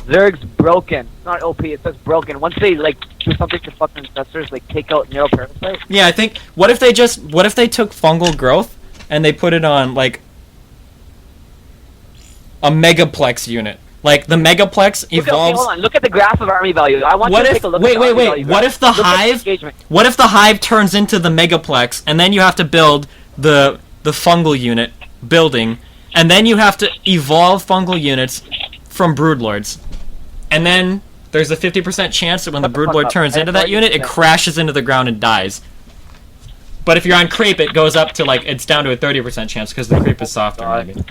Zerg's broken. It's not OP, it's just broken. Once they, like, do something to fucking infestors, like, take out Nero Parasite. Yeah, I think, what if they took fungal growth, and they put it on, like, a megaplex unit? Like, the megaplex evolves... Hold on, look at the graph of army value. I want you to take a look at the army value. What if the hive turns into the megaplex, and then you have to build the fungal unit building, and then you have to evolve fungal units from broodlords. And then there's a 50% chance that when the broodlord turns into that unit, it crashes into the ground and dies. But if you're on creep, it goes up to, like, it's down to a 30% chance because the creep is softer, maybe.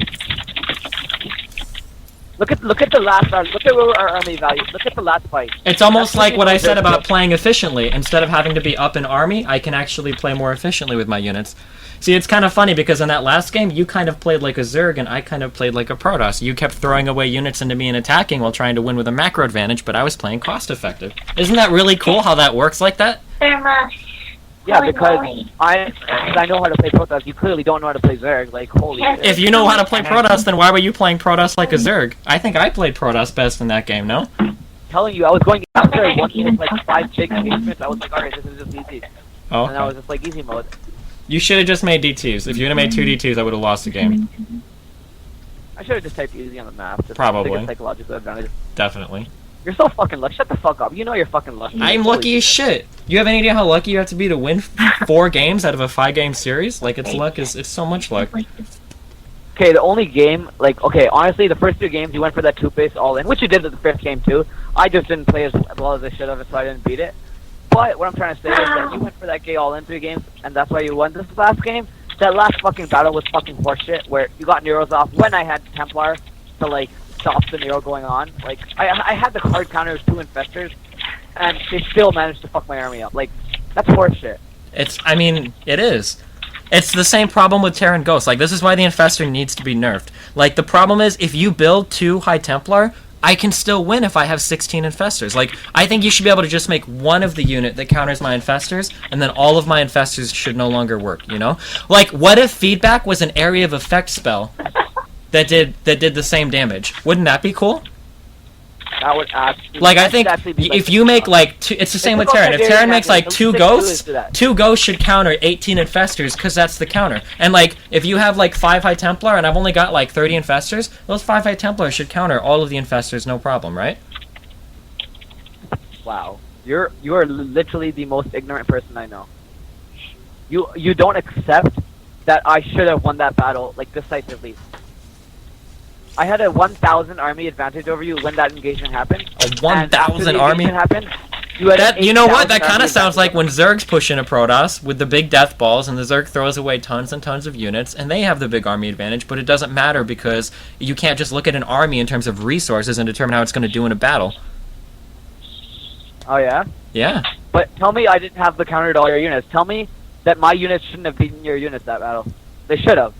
Look at the last round. Look at our army value. Look at the last fight. It's almost like what I said about playing efficiently. Instead of having to be up in army, I can actually play more efficiently with my units. See, it's kind of funny because in that last game, you kind of played like a Zerg and I kind of played like a Protoss. You kept throwing away units into me and attacking while trying to win with a macro advantage, but I was playing cost effective. Isn't that really cool how that works like that? Yeah, because I know how to play Protoss. You clearly don't know how to play Zerg. Like, holy shit. If you know how to play Protoss, then why were you playing Protoss like a Zerg? I think I played Protoss best in that game, no? I'm telling you, I was going after once with like 5 big engagements. I was like, alright, this is just easy. Oh, okay. And I was just like, easy mode. You should have just made DTs. If you would have made 2 DTs, I would have lost the game. I should have just typed easy on the map. Just Probably. Psychological advantage. Definitely. You're so fucking lucky. Shut the fuck up. You know you're fucking lucky. I'm lucky as shit. You have any idea how lucky you have to be to win 4 games out of a 5-game series? Like, it's so much luck. Okay, the only game, like, okay, honestly, the first 2 games, you went for that 2-base all-in, which you did at the first game, too. I just didn't play as well as I should have, so I didn't beat it. But what I'm trying to say is that you went for that gay all-in 3 games, and that's why you won this last game. That last fucking battle was fucking horseshit, where you got Neros off when I had Templar to, like, stop the Nero going on. Like, I had the card counters 2 infestors, and they still managed to fuck my army up. Like, that's horseshit. I mean, it is. It's the same problem with Terran Ghost. Like, this is why the Infestor needs to be nerfed. Like, the problem is, if you build 2 High Templar, I can still win if I have 16 Infestors. Like, I think you should be able to just make one of the unit that counters my Infestors, and then all of my Infestors should no longer work, you know? Like, what if Feedback was an area of effect spell that did the same damage? Wouldn't that be cool? That would actually... Like, I think if you make, like, 2... It's the same with Terran. If Terran makes, like, 2 ghosts, 2 ghosts should counter 18 Infestors, because that's the counter. And, like, if you have, like, 5 High Templar, and I've only got, like, 30 Infestors, those 5 High Templar should counter all of the Infestors, no problem, right? Wow. You are literally the most ignorant person I know. You don't accept that I should have won that battle, like, decisively. I had a 1,000 army advantage over you when that engagement happened. A 1,000 army? Happened, you had that, you know what? That kind of sounds like when Zergs push in a Protoss with the big death balls, and the Zerg throws away tons and tons of units, and they have the big army advantage, but it doesn't matter because you can't just look at an army in terms of resources and determine how it's going to do in a battle. Oh, yeah? Yeah. But tell me I didn't have the counter to all your units. Tell me that my units shouldn't have beaten your units that battle. They should have.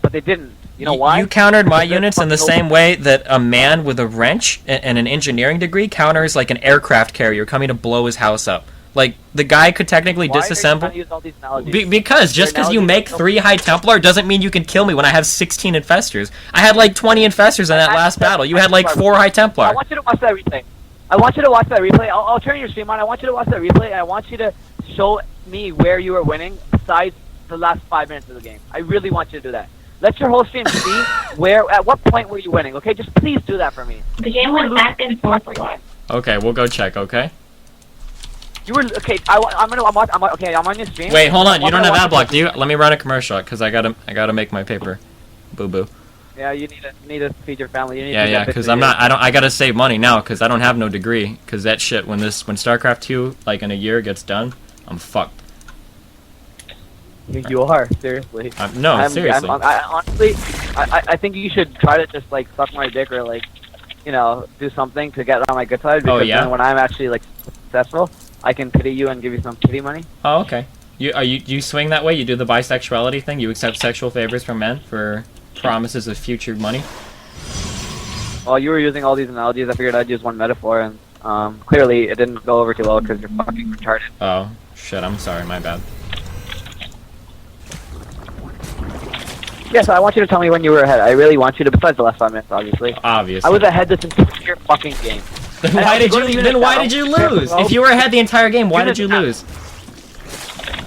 But they didn't. You know why? You countered my units in the same way that a man with a wrench and an engineering degree counters like an aircraft carrier coming to blow his house up. Like, the guy could technically disassemble... Why are you trying to use all these analogies? Because just because you make 3 High Templar doesn't mean you can kill me when I have 16 Infestors. I had like 20 Infestors in that last battle. You had like 4 High Templar. I want you to watch that replay. I'll turn your stream on. I want you to watch that replay. I want you to show me where you were winning besides the last 5 minutes of the game. I really want you to do that. Let your whole stream see at what point were you winning, okay? Just please do that for me. The game went back and forth. Okay, we'll go check, okay? You were, okay, I'm on your stream. Wait, hold on, you don't have ad block, do you? Let me run a commercial, because I gotta make my paper. Boo-boo. Yeah, you need to feed your family. Yeah, because I gotta save money now, because I don't have no degree. Because that shit, when StarCraft 2, like in a year, gets done, I'm fucked. You are, seriously. No, seriously. Honestly, I think you should try to just, like, suck my dick or, like, you know, do something to get on my good side. Because then when I'm actually, like, successful, I can pity you and give you some pity money. Oh, okay. You swing that way? You do the bisexuality thing? You accept sexual favors from men for promises of future money? Well, you were using all these analogies. I figured I'd use one metaphor, and clearly it didn't go over too well because you're fucking retarded. Oh, shit, I'm sorry, my bad. Yes, I want you to tell me when you were ahead. I really want you to, besides the last 5 minutes, obviously. Obviously. I was ahead this entire fucking game. Then why did you lose? If you were ahead the entire game, why did you lose?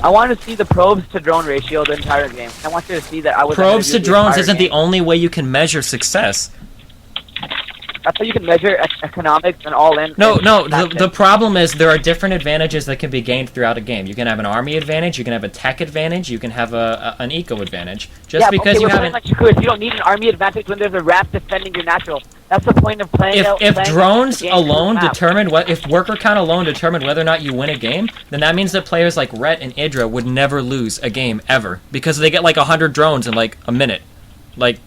I want to see the probes to drone ratio the entire game. I want you to see that I was Probes to drones isn't the the only way you can measure success. That's how you can measure economics and all in. No. The problem is there are different advantages that can be gained throughout a game. You can have an army advantage, you can have a tech advantage, you can have an eco advantage. Just because you haven't. You don't need an army advantage when there's a rat defending your natural. That's the point of playing. If drones alone determined if worker count alone determined whether or not you win a game, then that means that players like Rhett and Idra would never lose a game ever because they get like 100 drones in like a minute. Like.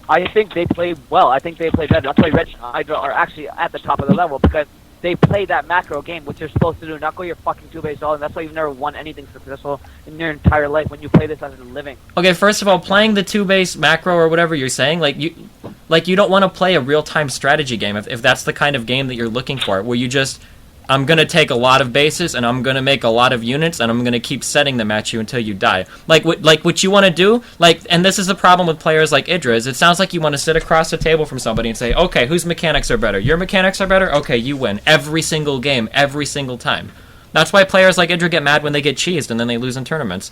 I think they play well. I think they play better. That's why Red and Hydra are actually at the top of the level because they play that macro game, which you're supposed to do, not go your fucking two-base all, and that's why you've never won anything successful in your entire life when you play this as a living. Okay, first of all, playing the two-base macro or whatever you're saying, you don't want to play a real-time strategy game if that's the kind of game that you're looking for, where you just, I'm going to take a lot of bases, and I'm going to make a lot of units, and I'm going to keep setting them at you until you die. Like what you want to do, and this is the problem with players like Idra, is it sounds like you want to sit across the table from somebody and say, okay, whose mechanics are better? Your mechanics are better? Okay, you win. Every single game, every single time. That's why players like Idra get mad when they get cheesed, and then they lose in tournaments.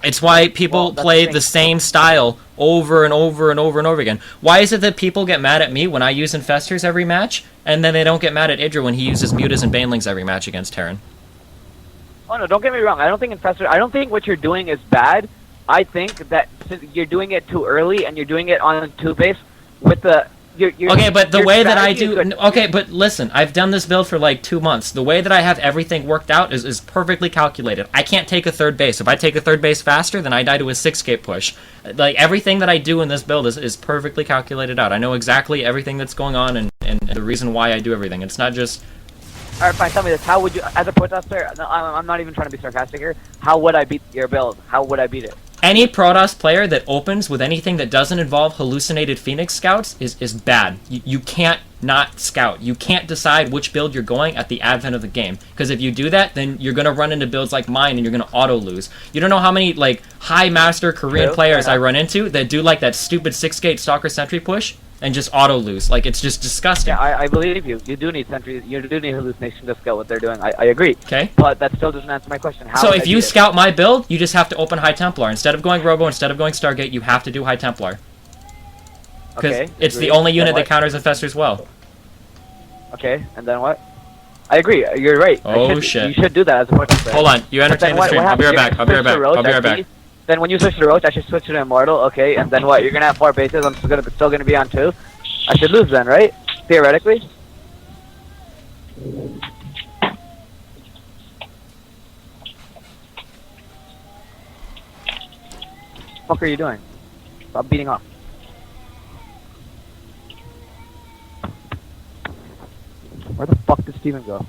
It's why people play the same style over and over and over and over again. Why is it that people get mad at me when I use Infestors every match, and then they don't get mad at Idra when he uses mutas and banelings every match against Terran? Oh no, don't get me wrong. I don't think what you're doing is bad. I think that since you're doing it too early and you're doing it on two base with the. Okay, but the way that I do... Okay, but listen, I've done this build for like 2 months. The way that I have everything worked out is perfectly calculated. I can't take a third base. If I take a third base faster, then I die to a 6-gate push. Like, everything that I do in this build is perfectly calculated out. I know exactly everything that's going on and the reason why I do everything. It's not just... Alright, fine, tell me this. How would you, as a protester, no, I'm not even trying to be sarcastic here, how would I beat your build? How would I beat it? Any Protoss player that opens with anything that doesn't involve hallucinated Phoenix scouts is bad. You can't not scout. You can't decide which build you're going at the advent of the game. Because if you do that, then you're going to run into builds like mine and you're going to auto-lose. You don't know how many like high master Korean players I run into that do like that stupid 6-gate Stalker Sentry push and just auto-lose. Like, it's just disgusting. Yeah, I believe you. You do need sentries. You do need hallucination to scout what they're doing. I agree. Okay. But that still doesn't answer my question. How so if you scout my build, you just have to open High Templar. Instead of going Robo, instead of going Stargate, you have to do High Templar. Because it's the only unit that counters Infestors well. Okay, and then what? I agree. You're right. Oh, shit. You should do that as a protester. Hold on. You entertain the stream. I'll be right back. I'll be right back. Then when you switch to Roach, I should switch to Immortal, okay? And then what? You're gonna have 4 bases. I'm still gonna be on 2. I should lose then, right? Theoretically. What the fuck are you doing? Stop beating off. Where the fuck did Steven go?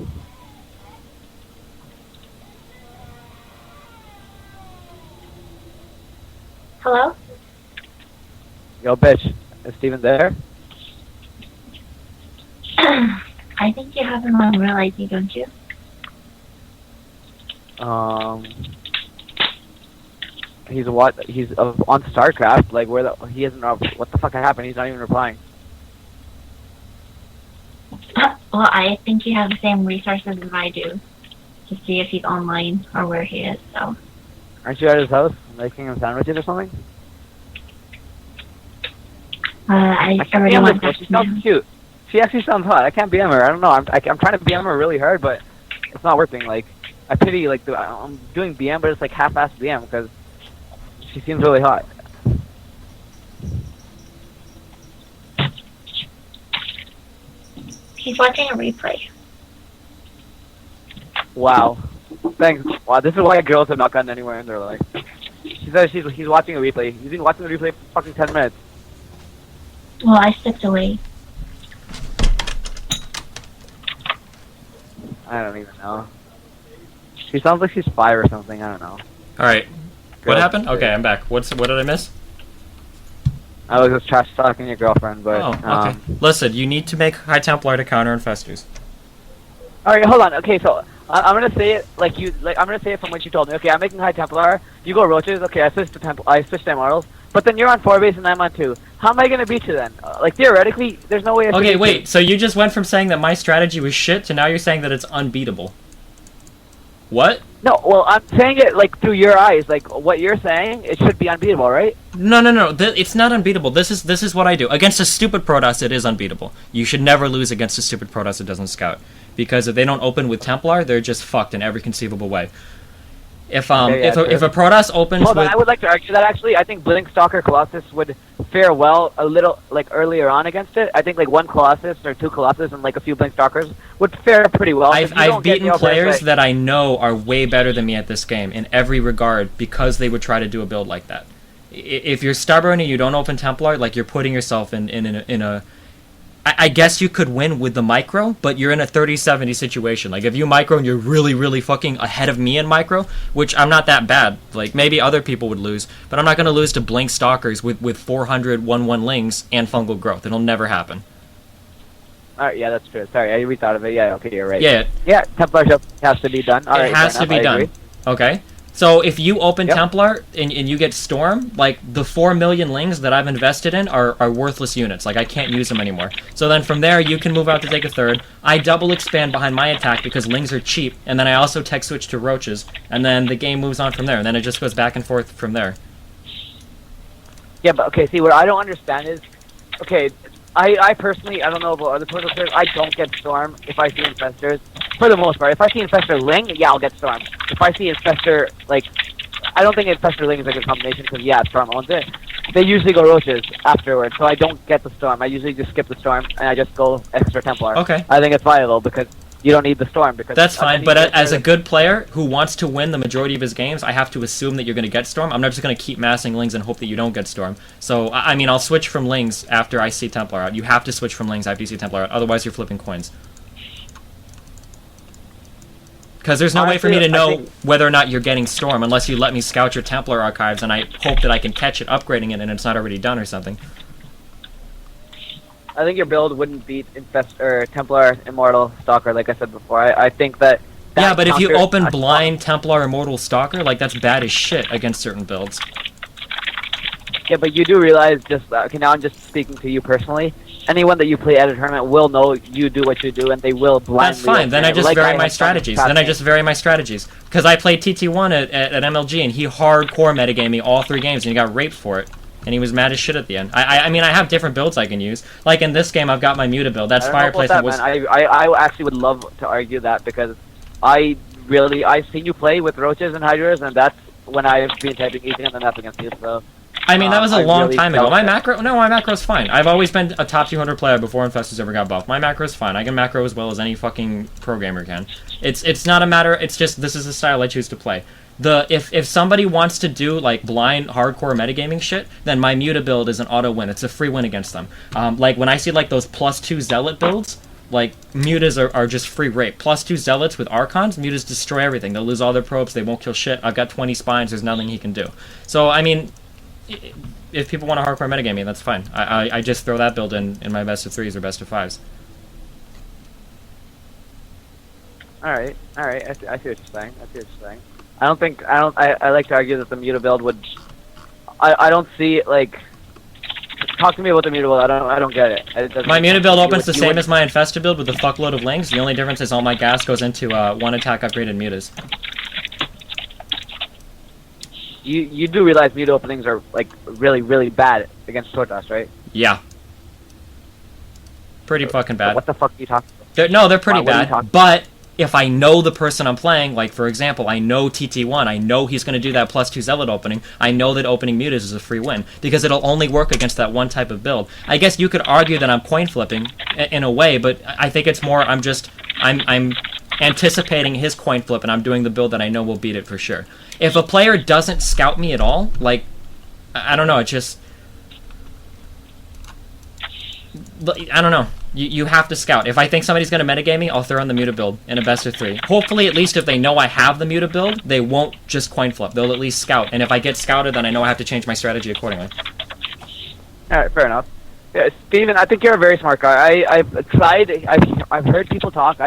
Hello? Yo, bitch. Is Steven there? I think you have him on Real ID, don't you? He's what? He's on Starcraft. Like, where the he isn't. What the fuck happened? He's not even replying. Well, I think you have the same resources as I do to see if he's online or where he is, so. Aren't you at his house making him sandwiches or something? I already went back She to him. sounds cute. She actually sounds hot. I can't BM her. I don't know. I'm trying to BM her really hard, but it's not working. Like, I pity, like, I'm doing BM, but it's like half-assed BM because she seems really hot. He's watching a replay. Wow. Thanks. Wow, this is why girls have not gotten anywhere in their life. She says he's watching a replay. He's been watching the replay for fucking 10 minutes. Well, I stepped away. I don't even know. She sounds like she's 5 or something. I don't know. Alright. What happened? Okay, I'm back. What did I miss? I was just trash talking your girlfriend, but... Oh, okay. Listen, you need to make High Templar to counter Infestors. Alright, hold on. Okay, so I'm gonna say it like you. Like I'm gonna say it from what you told me. Okay, I'm making High Templar. You go Roaches. Okay, I switched to I switched to Immortals. But then you're on 4 base and I'm on 2. How am I gonna beat you then? Like theoretically, there's no way. Okay, wait. So you just went from saying that my strategy was shit to now you're saying that it's unbeatable. What? No, well, I'm saying it like through your eyes. Like what you're saying, it should be unbeatable, right? No. It's not unbeatable. This is what I do against a stupid Protoss. It is unbeatable. You should never lose against a stupid Protoss that doesn't scout, because if they don't open with Templar, they're just fucked in every conceivable way. If if a Protoss opens Hold on, with... I would like to argue that actually. I think Blink Stalker Colossus would fare well a little like earlier on against it. I think like 1 Colossus or 2 Colossus and like a few Blink Stalkers would fare pretty well. I've beaten players that I know are way better than me at this game in every regard because they would try to do a build like that. If you're stubborn and you don't open Templar, like you're putting yourself in a I guess you could win with the micro, but you're in a 30-70 situation. Like, if you micro and you're really, really fucking ahead of me in micro, which I'm not that bad. Like, maybe other people would lose, but I'm not going to lose to Blink Stalkers with 400 1/1 lings and fungal growth. It'll never happen. Alright, yeah, that's true. Sorry, I rethought of it. Yeah, okay, you're right. Yeah. Yeah, Templar has to be done. It has to be done. Okay? So if you open Templar and you get Storm, like the 4 million lings that I've invested in are worthless units. Like I can't use them anymore. So then from there you can move out to take a third. I double expand behind my attack because lings are cheap, and then I also tech switch to roaches, and then the game moves on from there, and then it just goes back and forth from there. Yeah, but okay, see what I don't understand is, okay, I personally, I don't know about other portal players, I don't get Storm if I see Infestors. For the most part, if I see Infestor Ling, yeah, I'll get Storm. If I see Infestor, like, I don't think Infestor Ling is a good combination because, yeah, Storm owns it. They usually go Roaches afterwards, so I don't get the Storm. I usually just skip the Storm and I just go extra Templar. Okay. I think it's viable because you don't need the Storm. Because that's fine, but as a good player who wants to win the majority of his games, I have to assume that you're going to get Storm. I'm not just going to keep massing Lings and hope that you don't get Storm. So, I mean, I'll switch from Lings after I see Templar out. You have to switch from Lings after you see Templar out, otherwise you're flipping coins. Because there's no way for me to know whether or not you're getting Storm unless you let me scout your Templar archives and I hope that I can catch it upgrading it and it's not already done or something. I think your build wouldn't beat Templar, Immortal, Stalker, like I said before. I think that... Yeah, but if you open blind Templar, Immortal, Stalker, like that's bad as shit against certain builds. Yeah, but you do realize just... okay, now I'm just speaking to you personally. Anyone that you play at a tournament will know you do what you do, and they will blindly... That's fine, then I just vary my strategies. Because I played TT1 at MLG, and he hardcore metagaming me all 3 games, and he got raped for it. And he was mad as shit at the end. I mean, I have different builds I can use. Like in this game, I've got my muta build. That's Fireplace. I actually would love to argue that, because I've seen you play with Roaches and Hydras, and that's when I've been typing easy, and then that's against you, so... I mean, that was a long time ago. My macro's fine. I've always been a top 200 player before Infestors ever got buffed. My macro's fine. I can macro as well as any fucking programmer can. It's not a matter, it's just, this is the style I choose to play. If somebody wants to do, like, blind, hardcore metagaming shit, then my muta build is an auto win. It's a free win against them. Like, when I see, like, those +2 Zealot builds, like, mutas are just free rape. +2 Zealots with Archons, mutas destroy everything. They'll lose all their probes, they won't kill shit. I've got 20 spines, there's nothing he can do. So, I mean... if people want to hardcore metagaming, that's fine. I just throw that build in my best of 3s or best of 5s. Alright, I see what you're saying. I like to argue that the muta build would... I don't see, like... Talk to me about the muta build, I don't get it. My muta build opens the same as my Infestor build with a fuckload of lings. The only difference is all my gas goes into 1 attack upgraded mutas. You do realize muta openings are, like, really, really bad against Protoss, right? Yeah. Pretty fucking bad. What the fuck are you talking about? No, they're pretty bad, but if I know the person I'm playing, like, for example, I know TT1, I know he's going to do that +2 Zealot opening, I know that opening mutas is a free win, because it'll only work against that one type of build. I guess you could argue that I'm coin flipping, in a way, but I think it's more, I'm anticipating his coin flip, and I'm doing the build that I know will beat it for sure. If a player doesn't scout me at all, like, I don't know, it just... I don't know. You have to scout. If I think somebody's going to metagame me, I'll throw in the muta build in a best of 3. Hopefully, at least if they know I have the muta build, they won't just coin flip. They'll at least scout. And if I get scouted, then I know I have to change my strategy accordingly. Alright, fair enough. Yeah, Steven, I think you're a very smart guy. I've heard people talk.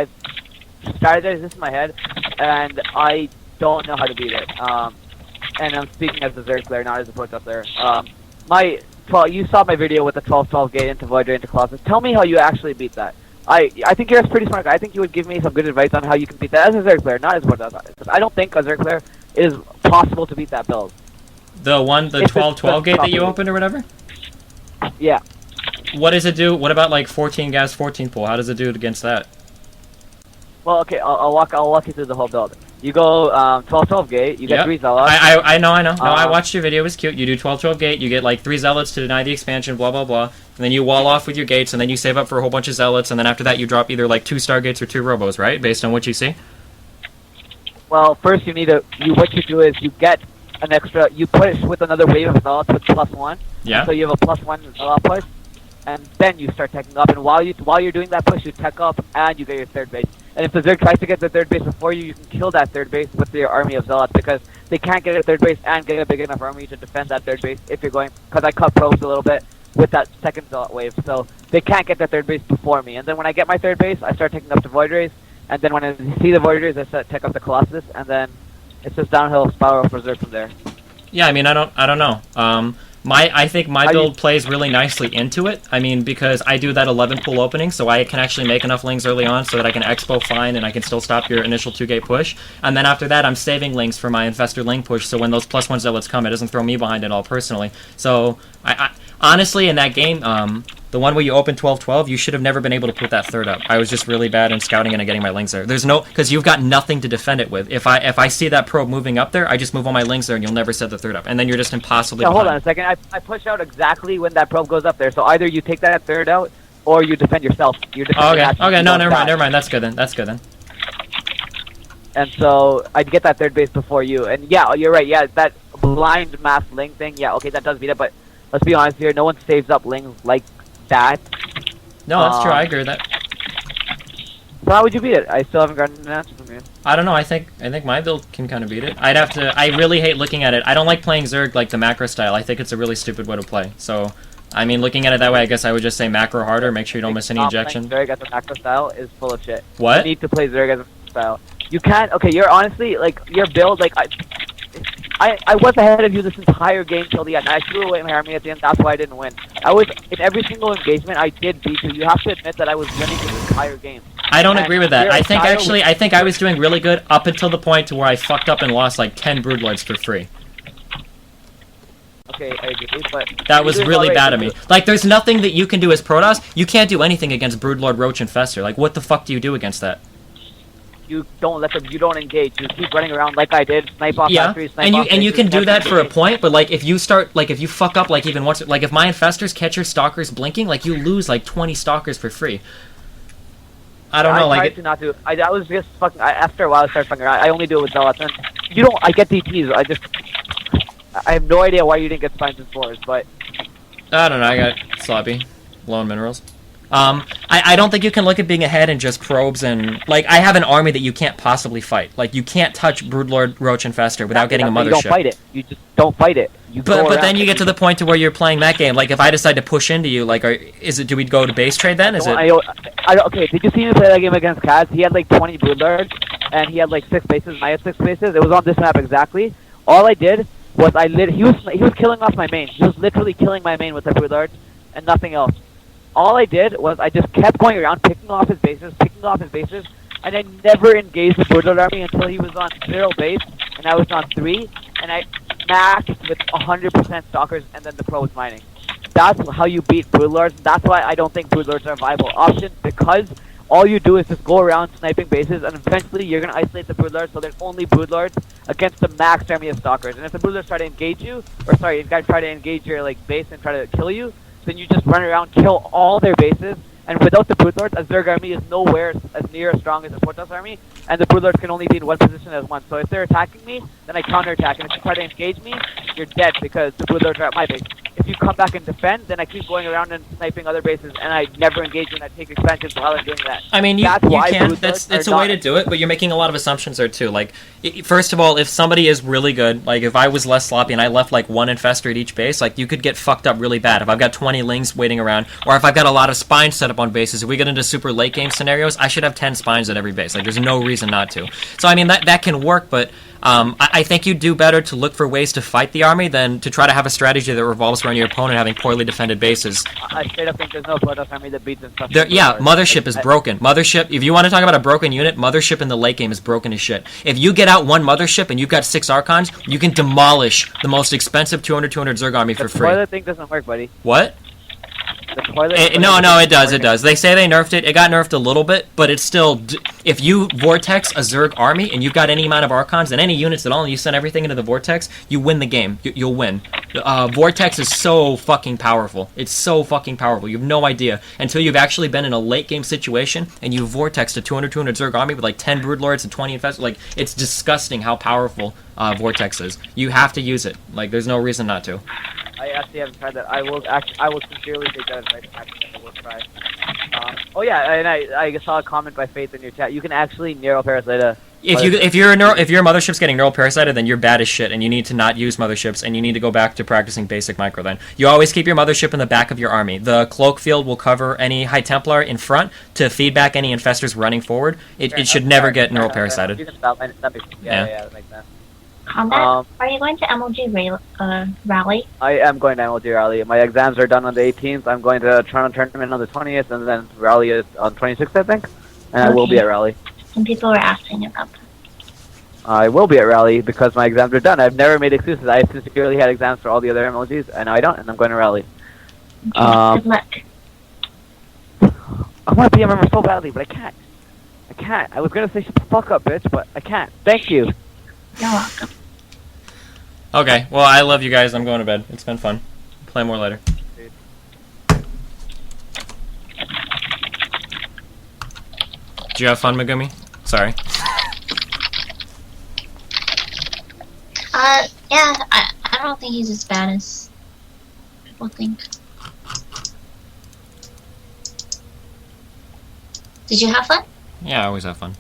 strategized this in my head, and I don't know how to beat it. And I'm speaking as a Zerg player, not as a Protoss player. You saw my video with the 12-12 gate into Void Ray into Colossus. Tell me how you actually beat that. I think you're a pretty smart guy. I think you would give me some good advice on how you can beat that as a Zerg player, not as a Protoss. Because I don't think a Zerg player is possible to beat that build. The 12-12 gate that you opened or whatever? Yeah. What does it do? What about like 14 gas, 14 pull? How does it do it against that? Well, okay, I'll walk you through the whole build. You go 12-12 gate, you get 3 zealots. I know. No, I watched your video, it was cute. You do 12-12 gate, you get like 3 zealots to deny the expansion, blah blah blah. And then you wall off with your gates, and then you save up for a whole bunch of zealots, and then after that you drop either like 2 stargates or 2 robos, right? Based on what you see? Well, first what you do is you get an extra, you push with another wave of zealots with +1. Yeah. So you have a +1 zealot push, and then you start teching up, and while you're doing that push, you tech up, and you get your 3rd base. And if the Zerg tries to get the 3rd base before you, you can kill that 3rd base with your army of zealots, because they can't get a 3rd base and get a big enough army to defend that 3rd base if you're going, because I cut probes a little bit with that 2nd zealot wave, so they can't get the 3rd base before me. And then when I get my 3rd base, I start taking up the Void Rays, and then when I see the Void Rays, I start tech up the Colossus, and then it's just downhill spiral for Zerg from there. Yeah, I mean, I don't know. I think my build plays really nicely into it. I mean, because I do that 11 pull opening, so I can actually make enough lings early on so that I can expo fine and I can still stop your initial 2-gate push. And then after that, I'm saving lings for my infestor ling push, so when those +1 zealots come, it doesn't throw me behind at all personally. So, I honestly, in that game, the one where you open 12-12, you should have never been able to put that 3rd up. I was just really bad in scouting and getting my lings there. There's no, because you've got nothing to defend it with. If I see that probe moving up there, I just move all my lings there, and you'll never set the 3rd up. And then you're just impossibly behind. Hold on a second. I push out exactly when that probe goes up there. So either you take that 3rd out, or you defend yourself. Okay, no, never mind. That's good then. And so I'd get that 3rd base before you. And yeah, you're right. Yeah, that blind mass ling thing. Yeah, okay, that does beat it. But let's be honest here. No one saves up lings like that. No, that's true. I agree with that. So how would you beat it? I still haven't gotten an answer from you. I don't know. I think my build can kind of beat it. I'd have to. I really hate looking at it. I don't like playing Zerg like the macro style. I think it's a really stupid way to play. So, I mean, looking at it that way, I guess I would just say macro harder. Make sure you don't miss any ejection. Zerg as a macro style is full of shit. What? You need to play Zerg as a style. You can't. Okay, you're honestly like your build. Like I was ahead of you this entire game till the end. I threw away my army at the end. That's why I didn't win. I was in every single engagement. I did beat you. You have to admit that I was winning this entire game. I don't agree with that. I think I was doing really good up until the point to where I fucked up and lost like 10 Broodlords for free. Okay, I agree, but that was really bad of me. Like, there's nothing that you can do as Protoss. You can't do anything against Broodlord, Roach, Infestor. Like, what the fuck do you do against that? You don't let them. You don't engage. You keep running around like I did. Snipe off factories. Snipe off and you can do that for a point. But like, if you start, like, if you fuck up, like even once, like if my Infestors catch your Stalkers blinking, like you lose like 20 Stalkers for free. I don't know. I tried to not do. I was just fucking. After a while, I started fucking around. I only do it with Zealots. And you don't. I get DPs. I have no idea why you didn't get spines and fours, but I don't know. I got sloppy, low on minerals. I don't think you can look at being ahead and just probes and like I have an army that you can't possibly fight. Like you can't touch Broodlord, Roach, and Fester without getting a mothership. You don't fight it. You just don't fight it. But then you get to the point to where you're playing that game. Like if I decide to push into you, like do we go to base trade then? Is it? Okay. Did you see me play that game against Kaz? He had like 20 Broodlords and he had like 6 bases. And I had 6 bases. It was on this map exactly. All I did was he was killing off my main. He was literally killing my main with the Broodlords and nothing else. All I did was I just kept going around, picking off his bases, and I never engaged the Broodlord army until he was on 0 base, and I was on 3, and I maxed with 100% Stalkers, and then the pro was mining. That's how you beat Broodlords. That's why I don't think Broodlords are a viable option, because all you do is just go around sniping bases, and eventually you're going to isolate the Broodlords, so there's only Broodlords against the max army of Stalkers. And if the Broodlords try to engage you, if guys try to engage your like base and try to kill you, then you just run around, kill all their bases, and without the Broodlords, a Zerg army is nowhere as near as strong as a Protoss army, and the Broodlords can only be in one position as one. So if they're attacking me, then I counterattack, and if you try to engage me, you're dead because the Broodlords are at my base. if you come back and defend, then I keep going around and sniping other bases, and I never engage when I take expansions while I'm doing that. I mean, you That's why can. blue That's Zergs it's are a way not- to do it, but you're making a lot of assumptions there too. Like, first of all, if somebody is really good, like if I was less sloppy and I left like one infestor at each base, like you could get fucked up really bad. If I've got 20 lings waiting around, or if I've got a lot of spines set up on bases, if we get into super late game scenarios, I should have 10 spines at every base. Like, there's no reason not to. So I mean, that can work, but I think you do better to look for ways to fight the army than to try to have a strategy that revolves around your opponent having poorly defended bases. I straight up think there's no Protoss army that beats and stuff. Yeah, Mothership is broken. Mothership, if you want to talk about a broken unit, Mothership in the late game is broken as shit. If you get out one Mothership and you've got 6 Archons, you can demolish the most expensive 200 Zerg army for The free. toilet thing doesn't work, buddy. What? The toilet. No, it does. They say they nerfed it. It got nerfed a little bit, but it's still... If you Vortex a Zerg army and you've got any amount of Archons and any units at all, and you send everything into the Vortex, you win the game. You'll win. Vortex is so fucking powerful. It's so fucking powerful. You have no idea until you've actually been in a late game situation and you Vortexed a 200 Zerg army with like 10 Broodlords and 20 Infestors. Like, it's disgusting how powerful Vortex is. You have to use it. Like, there's no reason not to. I actually haven't tried that. I will sincerely take that advice. I will try. Oh yeah, and I saw a comment by Faith in your chat. You can actually neuroparasite. If your mothership's getting neural parasited, then you're bad as shit, and you need to not use motherships, and you need to go back to practicing basic micro. Then you always keep your mothership in the back of your army. The cloak field will cover any High Templar in front to feed back any infestors running forward. It should never get neural parasited. Yeah, that makes sense. Combat, are you going to MLG rally? I am going to MLG rally. My exams are done on the 18th. I'm going to Toronto tournament on the 20th, and then rally is on 26th, I think. And I will be at rally. Some people were asking about that. I will be at rally because my exams are done. I've never made excuses. I sincerely had exams for all the other MLGs, and now I don't, and I'm going to rally. Okay, good luck. I want to be a member so badly, but I can't. I can't. I was going to say shut the fuck up, bitch, but I can't. Thank you. You're welcome. Okay, well, I love you guys. I'm going to bed. It's been fun. Play more later. Did you have fun, Megumi? Sorry. Yeah, I don't think he's as bad as people think. Did you have fun? Yeah, I always have fun.